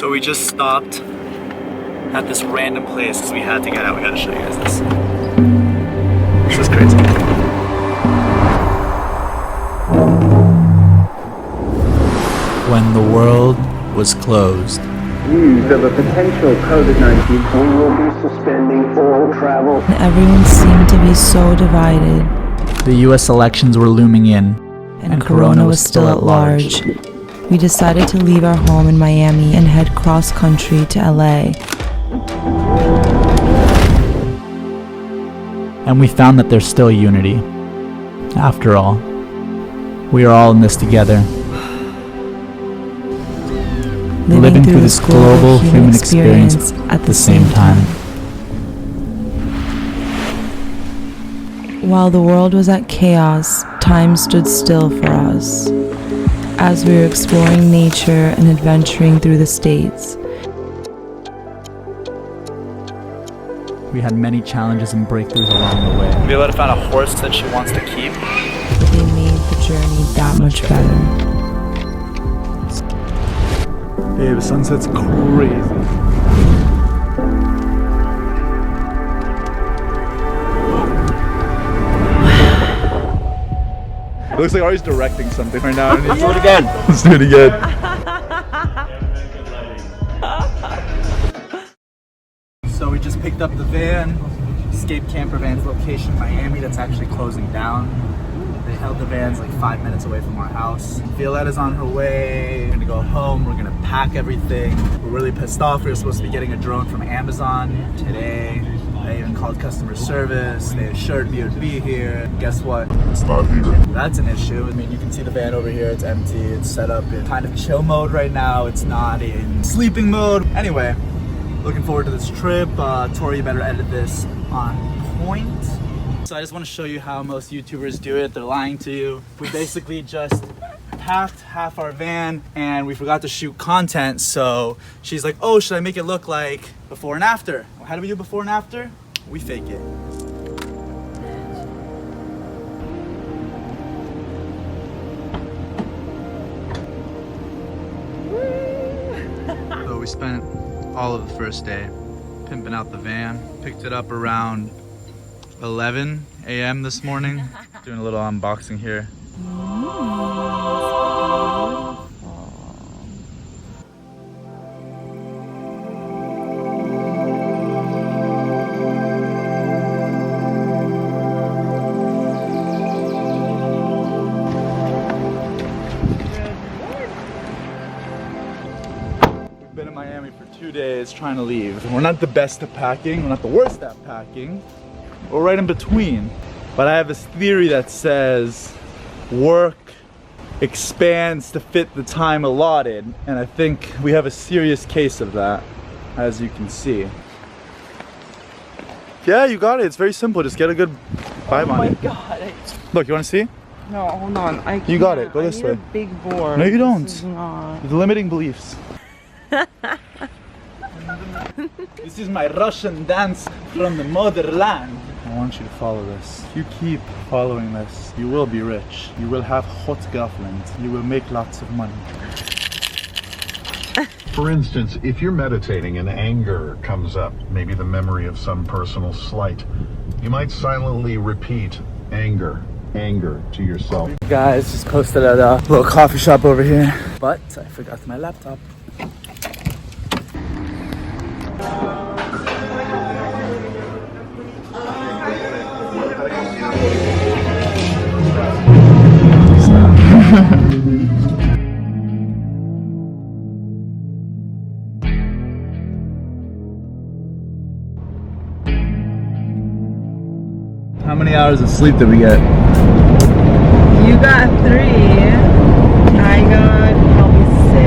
So we just stopped at this random place because we had to get out. We gotta show you guys this. This is crazy. When the world was closed. News of a potential COVID-19. We will be suspending all travel. Everyone seemed to be so divided. The US elections were looming in. And Corona was still at large. We decided to leave our home in Miami and head cross-country to LA. And we found that there's still unity. After all, we are all in this together. Living through this global human experience at the same time. While the world was at chaos, time stood still for us. As we were exploring nature and adventuring through the states. We had many challenges and breakthroughs along the way. Violetta found a horse that she wants to keep. They made the journey that much better. Babe, the sunset's crazy. It looks like Ari's directing something right now. Let's do it again. Let's do it again. So we just picked up the van. Escape camper van's location, Miami, that's actually closing down. They held the vans like 5 minutes away from our house. Violetta's on her way. We're gonna go home. We're gonna pack everything. We're really pissed off. We were supposed to be getting a drone from Amazon today. I even called customer service. They assured me it would be here. Guess what? It's not here. That's an issue. I mean, you can see the van over here. It's empty. It's set up in kind of chill mode right now. It's not in sleeping mode. Anyway, looking forward to this trip. Tori, you better edit this on point. So I just want to show you how most YouTubers do it. They're lying to you. We basically just packed half our van and we forgot to shoot content. So she's like, oh, should I make it look like before and after? Well, how do we do before and after? We fake it. So we spent all of the first day pimping out the van. Picked it up around 11 a.m. this morning. Doing a little unboxing here. We've been in Miami for 2 days trying to leave. We're not the best at packing, we're not the worst at packing. We're right in between. But I have this theory that says work expands to fit the time allotted, and I think we have a serious case of that, as you can see. Yeah, you got it. It's very simple. Just get a good vibe on it. Oh my god. Look, you want to see? No, hold on. I can't. You got it. Go this I need way. A big board. No, you don't. This is not. The limiting beliefs. This is my Russian dance from the motherland. I want you to follow this. If you keep following this, you will be rich. You will have hot girlfriends. You will make lots of money. For instance, if you're meditating and anger comes up, maybe the memory of some personal slight, you might silently repeat anger, anger to yourself. Guys, just posted at a little coffee shop over here, but I forgot my laptop. How many hours of sleep did we get? You got 3. I got probably 6.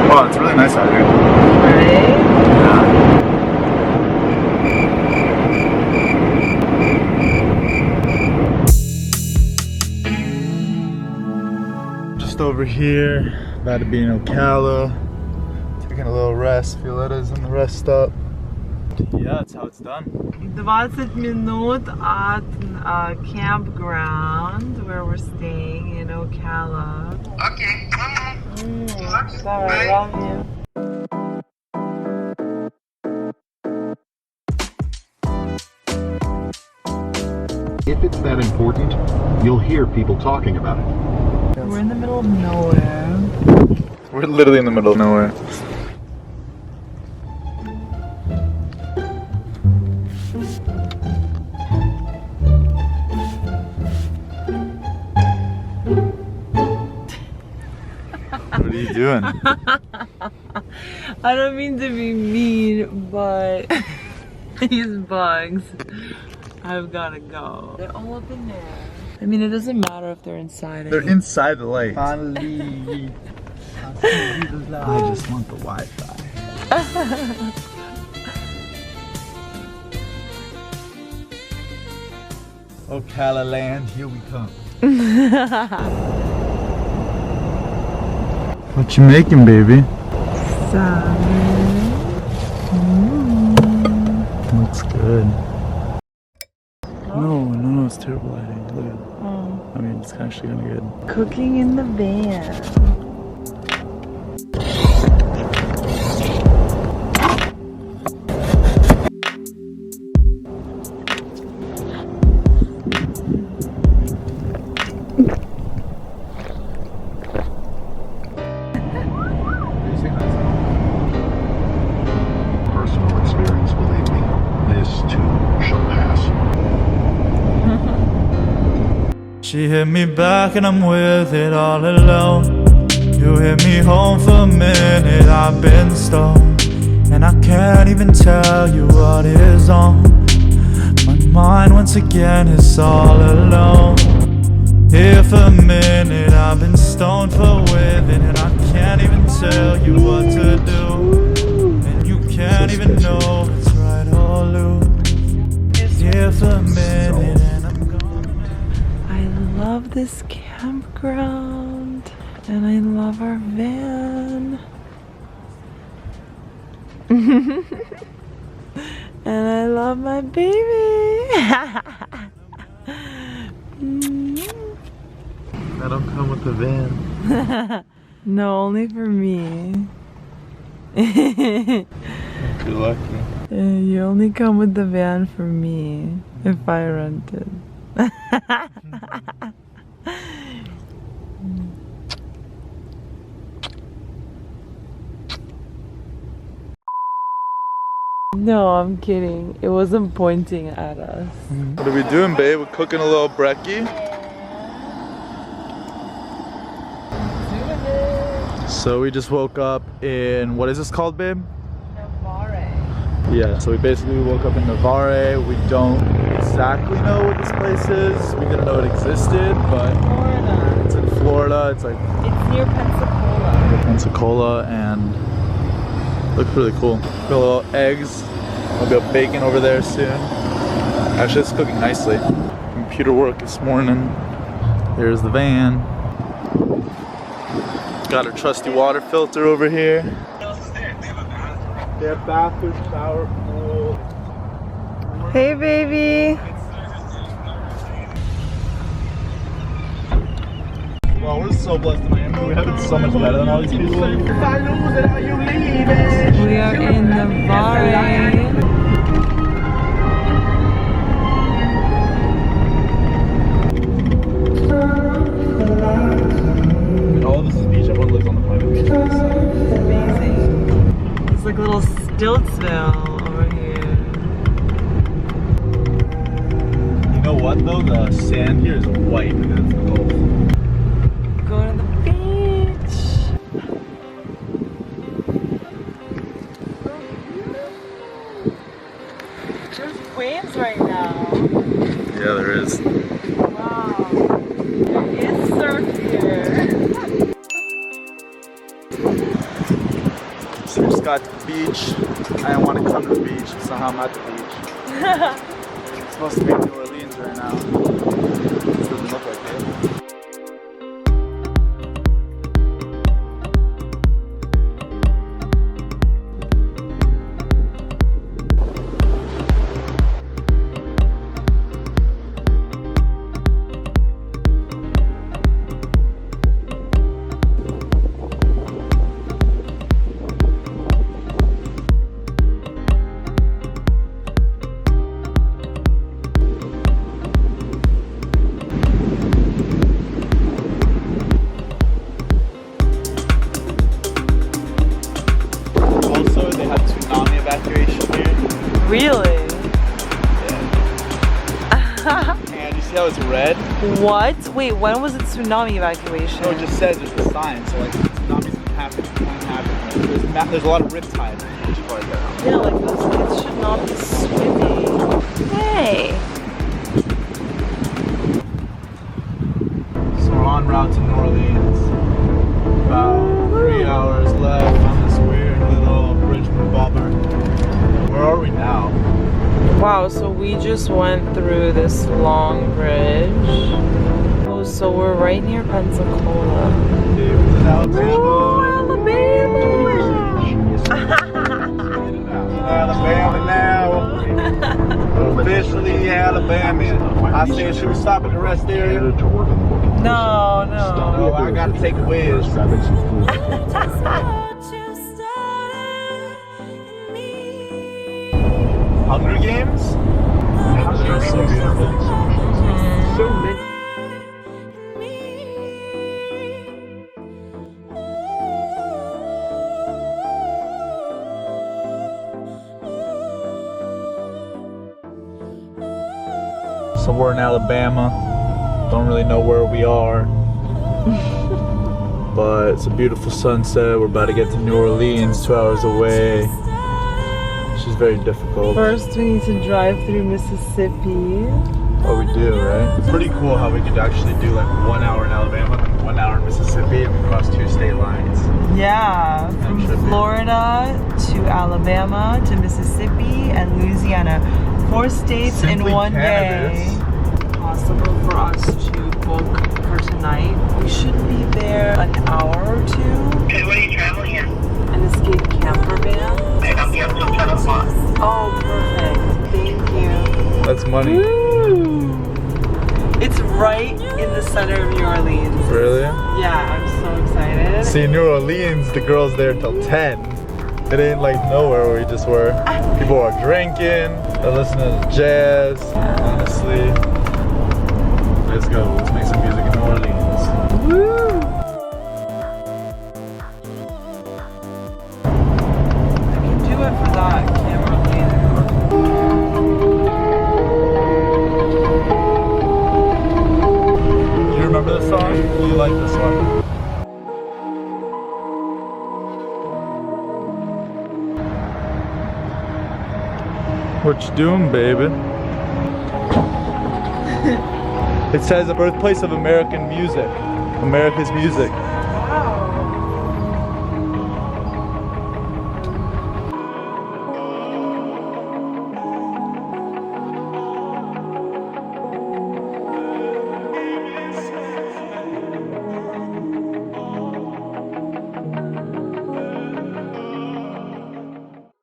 Wow, it's really nice out here. Right? Yeah. Just over here, about to be in Ocala. Taking a little rest. Violetta's in the rest stop. Yeah, that's how it's done. 20 minutes at a campground where we're staying in Ocala. Okay, come on. Sorry, I love you. If it's that important, you'll hear people talking about it. We're in the middle of nowhere. We're literally in the middle of nowhere. What are you doing? I don't mean to be mean, but these bugs, I've gotta go. They're all up in there. I mean, it doesn't matter if they're inside. They're inside the light. I just want the Wi-Fi. Ocala land, here we come. What you making, baby? Salmon. Looks good. No, it's terrible lighting. Look at it. I mean, it's actually kind of good. Cooking in the van. Personal experience, believe me. This too shall pass. She hit me back and I'm with it all alone. You hit me home for a minute, I've been stoned. And I can't even tell you what is on. My mind once again is all alone. Here for a minute, I've been stoned for with it. And I can't even tell you what to do. And you can't even know if it's right or loose. Here for a minute and I'm gone. I love this campground and I love our van. And I love my baby. I don't come with the van. No, only for me. You're lucky. You only come with the van for me if I rented. No, I'm kidding. It wasn't pointing at us. What are we doing, babe? We're cooking a little brekkie. So we just woke up in, what is this called, babe? Navarre. Yeah, so we basically woke up in Navarre. We don't exactly know what this place is. We didn't know it existed, but Florida. it's in Florida. It's like It's near Pensacola. Pensacola, and looks really cool. Got a little eggs. I'll be baking over there soon. Actually, it's cooking nicely. Computer work this morning. There's the van. Got our trusty water filter over here. Their bathroom, shower, pool. Hey, baby. Wow, we're so blessed in Miami. We have it so much better than all these people. We are in Navarre. All of this is beach. Everyone lives on the private beach. Amazing. It's like little Stiltsville over here. You know what though? The sand here is white and it's gold. Go to the beach. There's waves right now. Yeah, there is. Wow. There is surf here. So we just got to the beach. I don't want to come to the beach, so somehow I'm at the beach. It's supposed to be in New Orleans right now. It doesn't look like it. What? Wait, when was the tsunami evacuation? No, it just says there's a sign, so like tsunamis can happen, it can't happen. There's a lot of riptide, which is probably better. Yeah, like those kids should not be swimming. Hey! So we're en route to New Orleans. About 3 hours left on this weird little bridge bobber. Where are we now? Wow, so we just went through this long bridge. Oh, so we're right near Pensacola. Alabama now. Officially Alabama. I said, should we stop at the rest area? No. No, I gotta take a whiz. Hunger Games? They're so beautiful. So many. So we're in Alabama. Don't really know where we are. But it's a beautiful sunset. We're about to get to New Orleans, 2 hours away. Is very difficult. First, we need to drive through Mississippi. Oh, we do, right? It's pretty cool how we could actually do like 1 hour in Alabama, then 1 hour in Mississippi, and we cross 2 state lines. Yeah, from Florida to Alabama to Mississippi and Louisiana. 4 states Simply in one cannabis. day. Possible for us to book for tonight. We should be there an hour or 2. Okay, what are you traveling in? An Escape camper van. I'll be up till 10 o'clock. Oh, perfect. Thank you. That's money. Woo! It's right in the center of New Orleans. Really? Yeah, I'm so excited. See, New Orleans, the girls there till 10. It ain't like nowhere where we just were. People are drinking, they're listening to jazz. Honestly, let's go. Let's make some music in New Orleans. Woo! Do it for that camera later. You remember this song? Do you like this one? What you doing, baby? It says the birthplace of American music. America's music.